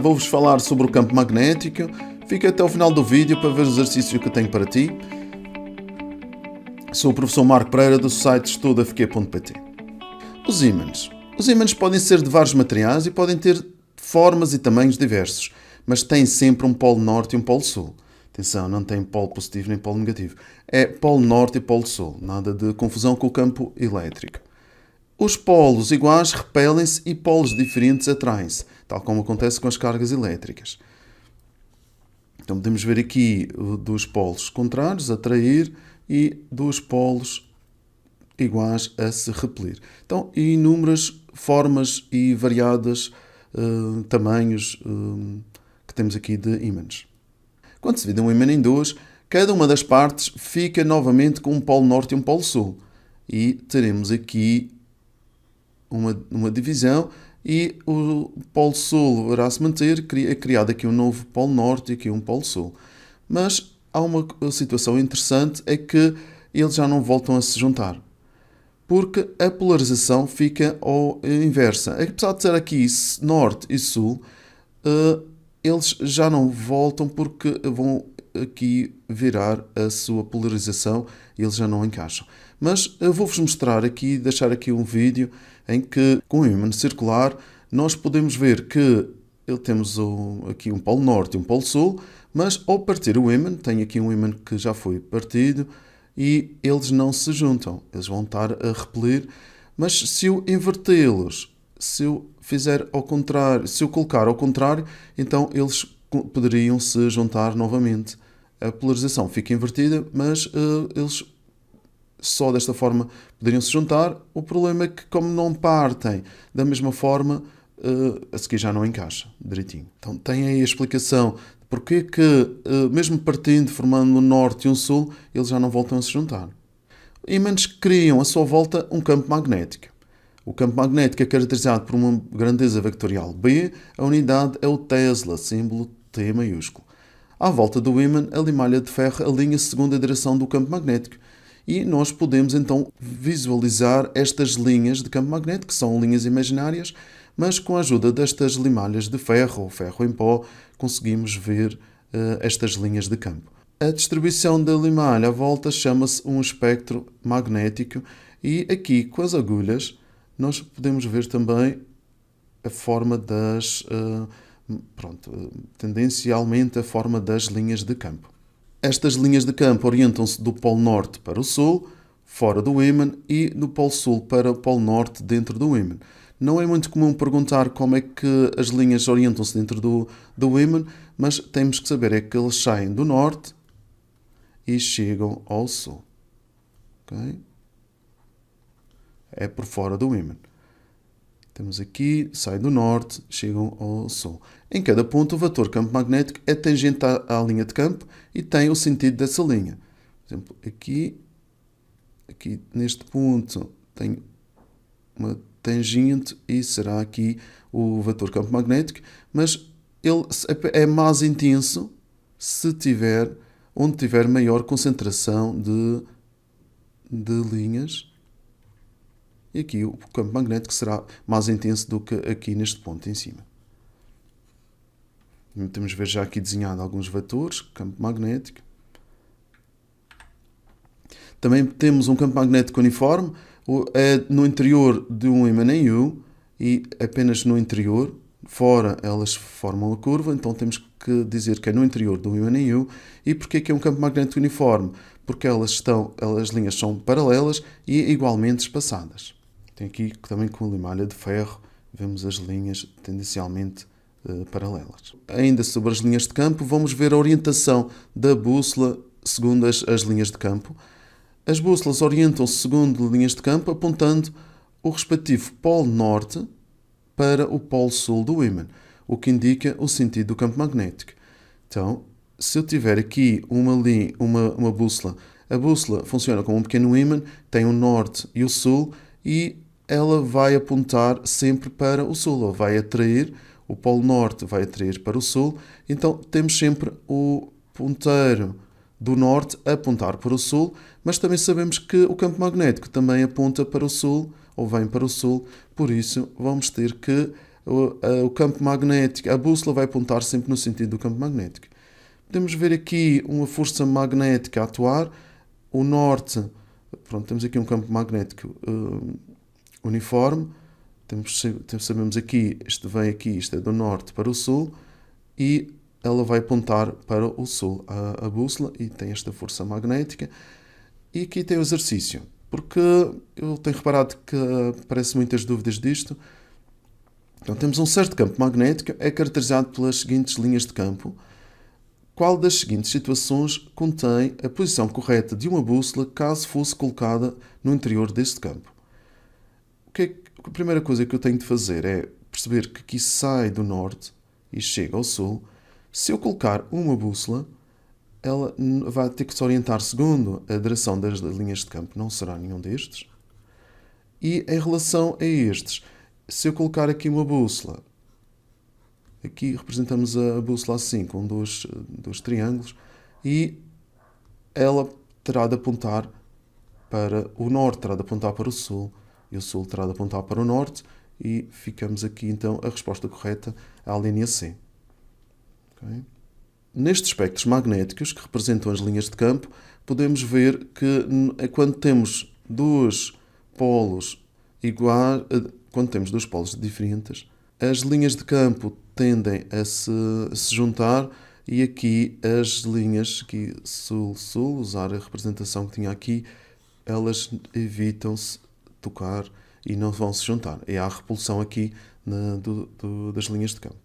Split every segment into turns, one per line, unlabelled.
Vou-vos falar sobre o campo magnético. Fica até o final do vídeo para ver o exercício que eu tenho para ti. Sou o professor Marco Pereira do site estudafq.pt. Os ímãs. Os ímãs podem ser de vários materiais e podem ter formas e tamanhos diversos, mas têm sempre um polo norte e um polo sul. Atenção, não tem polo positivo nem polo negativo. É polo norte e polo sul. Nada de confusão com o campo elétrico. Os polos iguais repelem-se e polos diferentes atraem-se, tal como acontece com as cargas elétricas. Então podemos ver aqui dos polos contrários, atrair, e dos polos iguais a se repelir. Então, inúmeras formas e variadas tamanhos que temos aqui de ímãs. Quando se divide um ímã em dois, cada uma das partes fica novamente com um polo norte e um polo sul. E teremos aqui uma divisão e o polo sul irá se manter, é criado aqui um novo polo norte e aqui um polo sul. Mas há uma situação interessante, é que eles já não voltam a se juntar, porque a polarização fica inversa. Apesar de ser aqui norte e sul, eles já não voltam porque vão aqui virar a sua polarização e eles já não encaixam. Mas eu vou-vos mostrar aqui, deixar aqui um vídeo em que, com o ímã circular, nós podemos ver que temos aqui um polo norte e um polo sul, mas ao partir o ímã, tem aqui um ímã que já foi partido e eles não se juntam, eles vão estar a repelir, mas se eu invertê-los, se eu fizer ao contrário, se eu colocar ao contrário, então eles poderiam se juntar novamente. A polarização fica invertida, mas eles só desta forma poderiam se juntar. O problema é que, como não partem da mesma forma, a seguir já não encaixa direitinho. Então tem aí a explicação de porque que, mesmo partindo, formando um norte e um sul, eles já não voltam a se juntar. Ímãs criam à sua volta um campo magnético. O campo magnético é caracterizado por uma grandeza vectorial B, a unidade é o Tesla, símbolo T maiúsculo. À volta do ímã, a limalha de ferro alinha-se segundo a direção do campo magnético. E nós podemos então visualizar estas linhas de campo magnético, que são linhas imaginárias, mas com a ajuda destas limalhas de ferro ou ferro em pó, conseguimos ver estas linhas de campo. A distribuição da limalha à volta chama-se um espectro magnético e aqui com as agulhas nós podemos ver também a forma tendencialmente a forma das linhas de campo. Estas linhas de campo orientam-se do polo norte para o sul, fora do ímã, e do polo sul para o polo norte, dentro do ímã. Não é muito comum perguntar como é que as linhas orientam-se dentro do ímã, mas temos que saber é que elas saem do norte e chegam ao sul. Okay? É por fora do ímã. Temos aqui, sai do norte, chegam ao sul. Em cada ponto, o vetor campo magnético é tangente à linha de campo e tem o sentido dessa linha. Por exemplo, aqui neste ponto tem uma tangente e será aqui o vetor campo magnético, mas ele é mais intenso onde tiver maior concentração de linhas. E aqui o campo magnético será mais intenso do que aqui neste ponto em cima. Temos a ver já aqui desenhado alguns vetores, campo magnético. Também temos um campo magnético uniforme, é no interior de um ímã em U e apenas no interior, fora elas formam a curva, então temos que dizer que é no interior do ímã em U. E porquê que é um campo magnético uniforme? Porque as linhas são paralelas e igualmente espaçadas. Tem aqui também com a limalha de ferro, vemos as linhas tendencialmente paralelas. Ainda sobre as linhas de campo, vamos ver a orientação da bússola segundo as linhas de campo. As bússolas orientam-se segundo linhas de campo, apontando o respectivo polo norte para o polo sul do ímã, o que indica o sentido do campo magnético. Então, se eu tiver aqui uma bússola, a bússola funciona como um pequeno ímã, tem o norte e o sul, e ela vai apontar sempre para o sul, ou vai atrair, o polo norte vai atrair para o sul, então temos sempre o ponteiro do norte a apontar para o sul, mas também sabemos que o campo magnético também aponta para o sul, ou vem para o sul, por isso vamos ter que o campo magnético, a bússola vai apontar sempre no sentido do campo magnético. Podemos ver aqui uma força magnética a atuar, o norte, pronto, temos aqui um campo magnético uniforme, sabemos aqui, isto vem aqui, isto é do norte para o sul, e ela vai apontar para o sul, a bússola, e tem esta força magnética. E aqui tem o exercício, porque eu tenho reparado que aparecem muitas dúvidas disto. Então temos um certo campo magnético, é caracterizado pelas seguintes linhas de campo. Qual das seguintes situações contém a posição correta de uma bússola caso fosse colocada no interior deste campo? A primeira coisa que eu tenho de fazer é perceber que aqui sai do norte e chega ao sul. Se eu colocar uma bússola, ela vai ter que se orientar segundo a direção das linhas de campo, não será nenhum destes. E em relação a estes, se eu colocar aqui uma bússola, aqui representamos a bússola assim, com dois triângulos, e ela terá de apontar para o norte, terá de apontar para o sul, e o sul terá de apontar para o norte, e ficamos aqui então a resposta correta à linha C. Okay? Nestes espectros magnéticos, que representam as linhas de campo, podemos ver que quando temos dois polos iguais, quando temos dois polos diferentes, as linhas de campo tendem a se juntar, e aqui as linhas aqui sul-sul, usar a representação que tinha aqui, elas evitam-se tocar e não vão se juntar. E há a repulsão aqui das linhas de campo.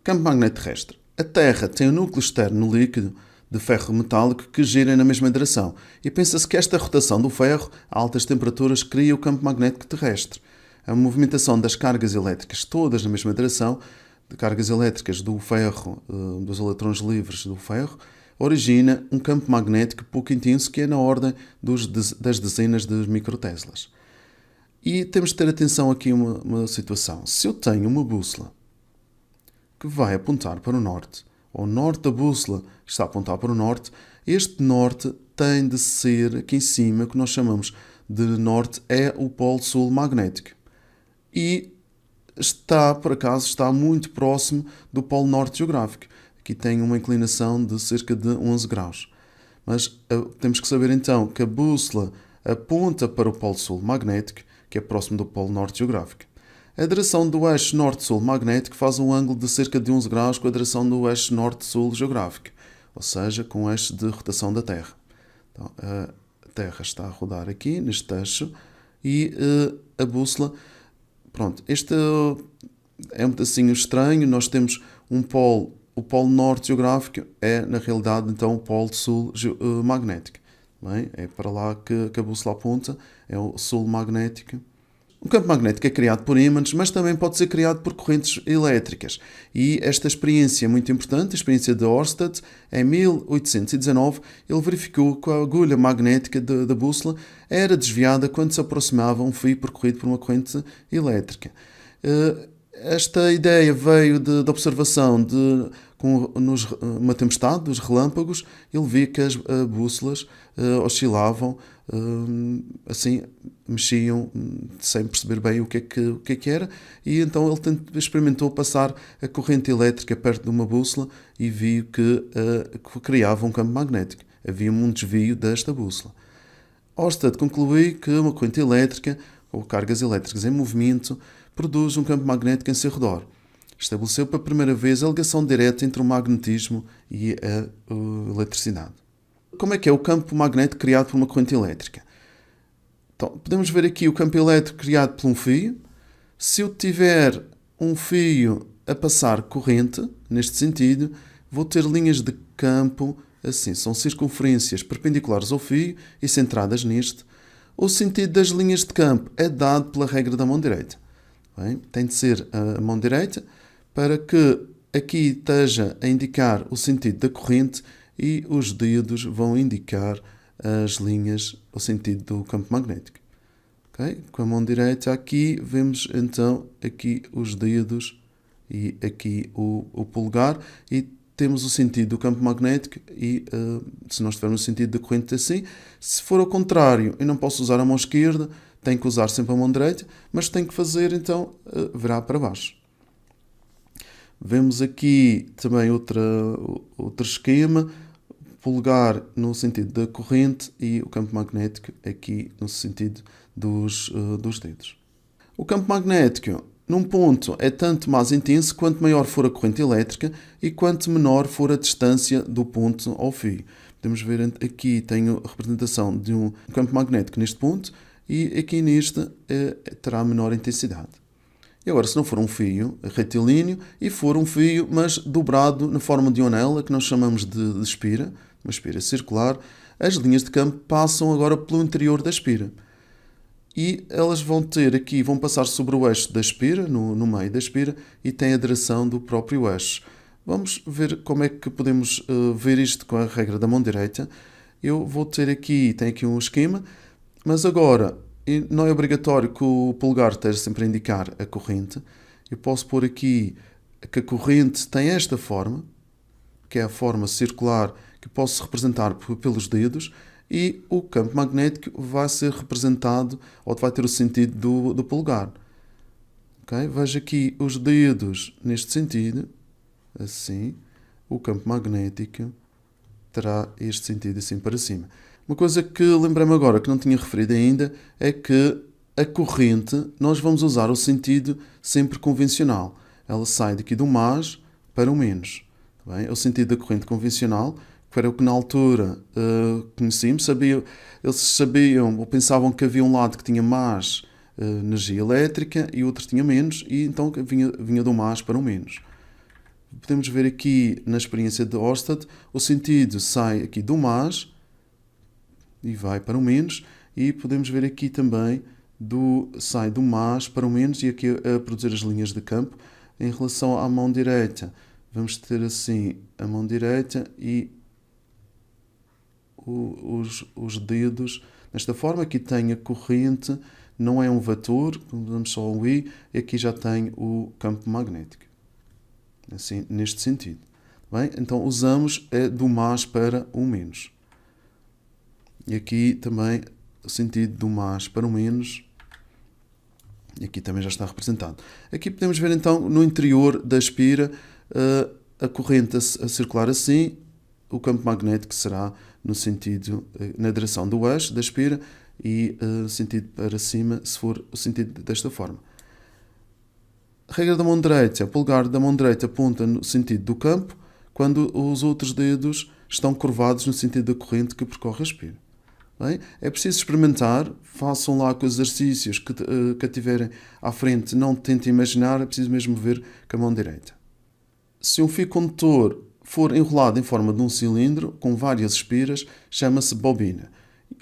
Campo magnético terrestre. A Terra tem um núcleo externo líquido de ferro metálico que gira na mesma direção, e pensa-se que esta rotação do ferro a altas temperaturas cria o campo magnético terrestre. A movimentação das cargas elétricas todas na mesma direção, de cargas elétricas do ferro, dos eletrões livres do ferro, origina um campo magnético pouco intenso que é na ordem das dezenas de microteslas. E temos de ter atenção aqui a uma situação. Se eu tenho uma bússola que vai apontar para o norte, ou o norte da bússola está a apontar para o norte, este norte tem de ser aqui em cima, que nós chamamos de norte, é o polo sul magnético. E por acaso, está muito próximo do polo norte geográfico. Aqui tem uma inclinação de cerca de 11 graus. Mas temos que saber então que a bússola aponta para o polo sul magnético, que é próximo do polo norte geográfico. A direção do eixo norte-sul magnético faz um ângulo de cerca de 11 graus com a direção do eixo norte-sul geográfico, ou seja, com o eixo de rotação da Terra. Então, a Terra está a rodar aqui, neste eixo, e a bússola... Pronto, este é um pedacinho estranho. Nós temos o polo norte geográfico é, na realidade, então o polo sul magnético. Bem, é para lá que a bússola aponta, é o sul magnético. O campo magnético é criado por ímãs, mas também pode ser criado por correntes elétricas. E esta experiência é muito importante, a experiência de Ørsted, em 1819, ele verificou que a agulha magnética da bússola era desviada quando se aproximava um fio percorrido por uma corrente elétrica. Esta ideia veio da observação uma tempestade dos relâmpagos. Ele viu que as bússolas oscilavam, assim, mexiam sem perceber bem o que é que era, e então ele experimentou passar a corrente elétrica perto de uma bússola e viu que criava um campo magnético. Havia um desvio desta bússola. Ørsted concluiu que uma corrente elétrica, ou cargas elétricas em movimento, produz um campo magnético em seu redor. Estabeleceu pela primeira vez a ligação direta entre o magnetismo e a eletricidade. Como é que é o campo magnético criado por uma corrente elétrica? Então, podemos ver aqui o campo elétrico criado por um fio. Se eu tiver um fio a passar corrente, neste sentido, vou ter linhas de campo assim, são circunferências perpendiculares ao fio e centradas neste. O sentido das linhas de campo é dado pela regra da mão direita. Bem, tem de ser a mão direita para que aqui esteja a indicar o sentido da corrente e os dedos vão indicar as linhas, o sentido do campo magnético. Okay? Com a mão direita aqui, vemos então aqui os dedos e aqui o polegar, e temos o sentido do campo magnético e se nós tivermos o sentido da corrente assim. Se for ao contrário, eu não posso usar a mão esquerda, tenho que usar sempre a mão direita, mas tenho que fazer então virar para baixo. Vemos aqui também outro esquema, polegar no sentido da corrente e o campo magnético aqui no sentido dos dedos. O campo magnético, num ponto, é tanto mais intenso quanto maior for a corrente elétrica e quanto menor for a distância do ponto ao fio. Podemos ver aqui, tenho a representação de um campo magnético neste ponto e aqui neste terá menor intensidade. E agora, se não for um fio retilíneo e for um fio, mas dobrado na forma de onela, que nós chamamos de espira, uma espira circular, as linhas de campo passam agora pelo interior da espira. E elas vão passar sobre o eixo da espira, no meio da espira, e têm a direção do próprio eixo. Vamos ver como é que podemos ver isto com a regra da mão direita. Eu vou ter aqui, tem aqui um esquema, mas agora não é obrigatório que o polegar esteja sempre a indicar a corrente. Eu posso pôr aqui que a corrente tem esta forma, que é a forma circular que posso representar pelos dedos, e o campo magnético vai ser representado, ou vai ter o sentido do polegar. Okay? Veja aqui os dedos neste sentido, assim. O campo magnético terá este sentido assim para cima. Uma coisa que lembrei-me agora, que não tinha referido ainda, é que a corrente, nós vamos usar o sentido sempre convencional. Ela sai daqui do mais para o menos. Bem? É o sentido da corrente convencional, que era o que na altura conhecíamos. Eles sabiam ou pensavam que havia um lado que tinha mais energia elétrica e outro tinha menos, e então vinha do mais para o menos. Podemos ver aqui na experiência de Oersted, o sentido sai aqui do mais e vai para o menos, e podemos ver aqui também sai do mais para o menos, e aqui a produzir as linhas de campo. Em relação à mão direita, vamos ter assim a mão direita e os dedos nesta forma. Aqui tem a corrente, não é um vetor, damos só um I, e aqui já tem o campo magnético, assim, neste sentido. Bem, então usamos do mais para o menos. E aqui também o sentido do mais para o menos. E aqui também já está representado. Aqui podemos ver então no interior da espira a corrente a circular assim. O campo magnético será no sentido, na direção do eixo da espira, e sentido para cima se for o sentido desta forma. A regra da mão direita, o polegar da mão direita aponta no sentido do campo, quando os outros dedos estão curvados no sentido da corrente que percorre a espira. Bem, é preciso experimentar, façam lá com os exercícios que tiverem à frente, não tentem imaginar, é preciso mesmo ver com a mão direita. Se um fio condutor for enrolado em forma de um cilindro com várias espiras, chama-se bobina.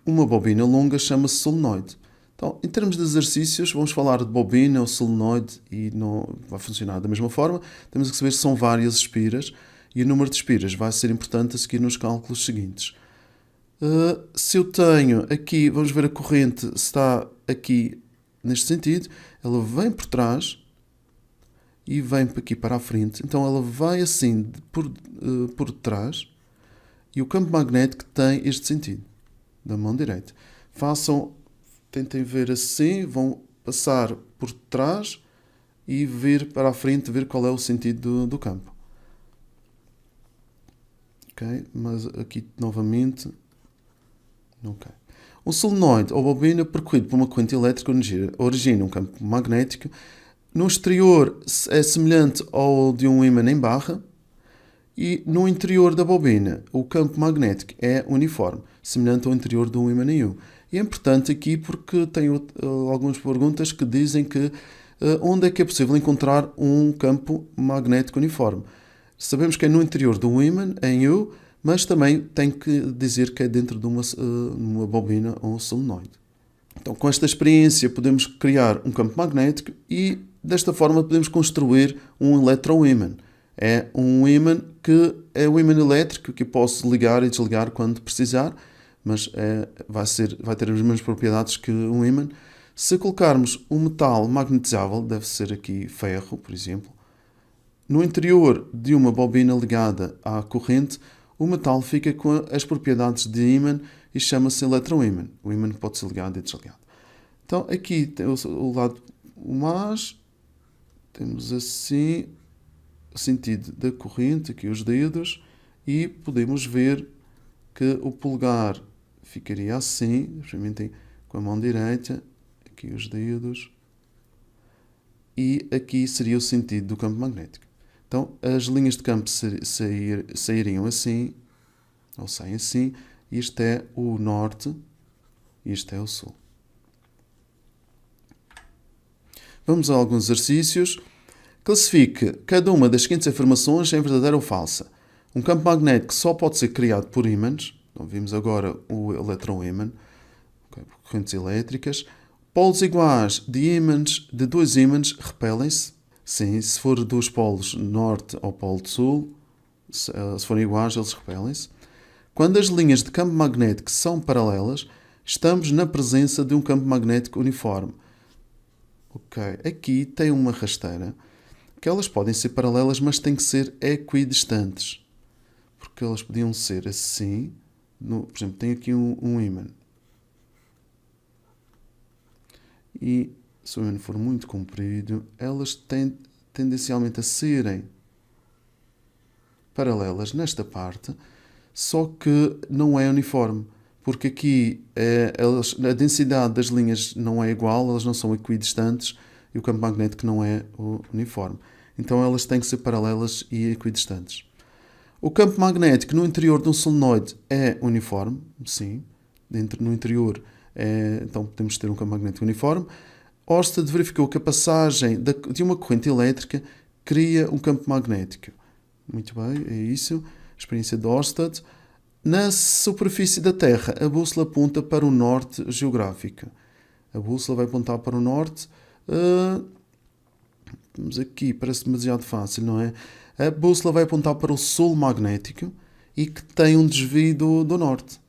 Uma bobina longa chama-se solenoide. Então, em termos de exercícios, vamos falar de bobina ou solenoide e não vai funcionar da mesma forma. Temos que saber que são várias espiras e o número de espiras vai ser importante a seguir nos cálculos seguintes. Se eu tenho aqui, vamos ver a corrente está aqui neste sentido, ela vem por trás e vem aqui para a frente, então ela vai assim por trás, e o campo magnético tem este sentido da mão direita. Tentem ver assim, vão passar por trás e vir para a frente, ver qual é o sentido do campo. Ok, mas aqui novamente. Okay. Um solenoide ou bobina percorrido por uma corrente elétrica origina um campo magnético. No exterior é semelhante ao de um ímã em barra, e no interior da bobina o campo magnético é uniforme, semelhante ao interior de um ímã em U. E é importante aqui porque tenho algumas perguntas que dizem que onde é que é possível encontrar um campo magnético uniforme. Sabemos que é no interior de um ímã em U, mas também tem que dizer que é dentro de uma bobina ou um solenoide. Então, com esta experiência, podemos criar um campo magnético e, desta forma, podemos construir um eletroímã. É um ímã que é um ímã elétrico que posso ligar e desligar quando precisar, mas vai ter as mesmas propriedades que um ímã. Se colocarmos um metal magnetizável, deve ser aqui ferro, por exemplo, no interior de uma bobina ligada à corrente, o metal fica com as propriedades de ímã e chama-se eletroímã. O ímã pode ser ligado e desligado. Então, aqui tem o lado mais, temos assim, sentido da corrente, aqui os dedos, e podemos ver que o polegar ficaria assim, experimentem com a mão direita, aqui os dedos, e aqui seria o sentido do campo magnético. Então, as linhas de campo sairiam assim, ou saem assim, isto é o norte, isto é o sul. Vamos a alguns exercícios. Classifique cada uma das seguintes afirmações em verdadeira ou falsa. Um campo magnético só pode ser criado por ímãs. Então, vimos agora o elétron-ímã, correntes elétricas. Polos iguais de dois ímãs repelem-se. Sim, se for dos polos norte ao polo sul, se forem iguais, eles repelem-se. Quando as linhas de campo magnético são paralelas, estamos na presença de um campo magnético uniforme. Ok, aqui tem uma rasteira, que elas podem ser paralelas, mas têm que ser equidistantes. Porque elas podiam ser assim. Por exemplo, tem aqui um ímã. E se o ímã for muito comprido, elas têm tendencialmente a serem paralelas nesta parte, só que não é uniforme. Porque aqui a densidade das linhas não é igual, elas não são equidistantes e o campo magnético não é uniforme. Então elas têm que ser paralelas e equidistantes. O campo magnético no interior de um solenoide é uniforme, sim. No interior, então podemos ter um campo magnético uniforme. Ørsted verificou que a passagem de uma corrente elétrica cria um campo magnético. Muito bem, é isso. Experiência de Ørsted. Na superfície da Terra, a bússola aponta para o norte geográfico. A bússola vai apontar para o norte. Vamos aqui, parece demasiado fácil, não é? A bússola vai apontar para o sul magnético e que tem um desvio do norte.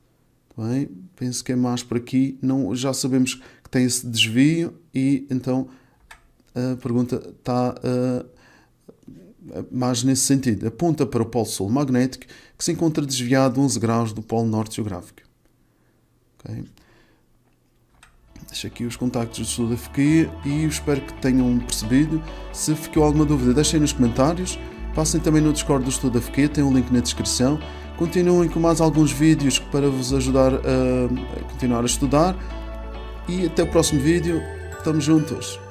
Bem, penso que é mais por aqui. Não, já sabemos que tem esse desvio e então a pergunta está mais nesse sentido. Aponta para o polo sul magnético que se encontra desviado 11 graus do polo norte geográfico. Okay. Deixo aqui os contactos do Estudo da FQI e espero que tenham percebido. Se ficou alguma dúvida, deixem nos comentários. Passem também no Discord do Estudo da FQI, tem um link na descrição. Continuem com mais alguns vídeos para vos ajudar a continuar a estudar. E até o próximo vídeo. Estamos juntos!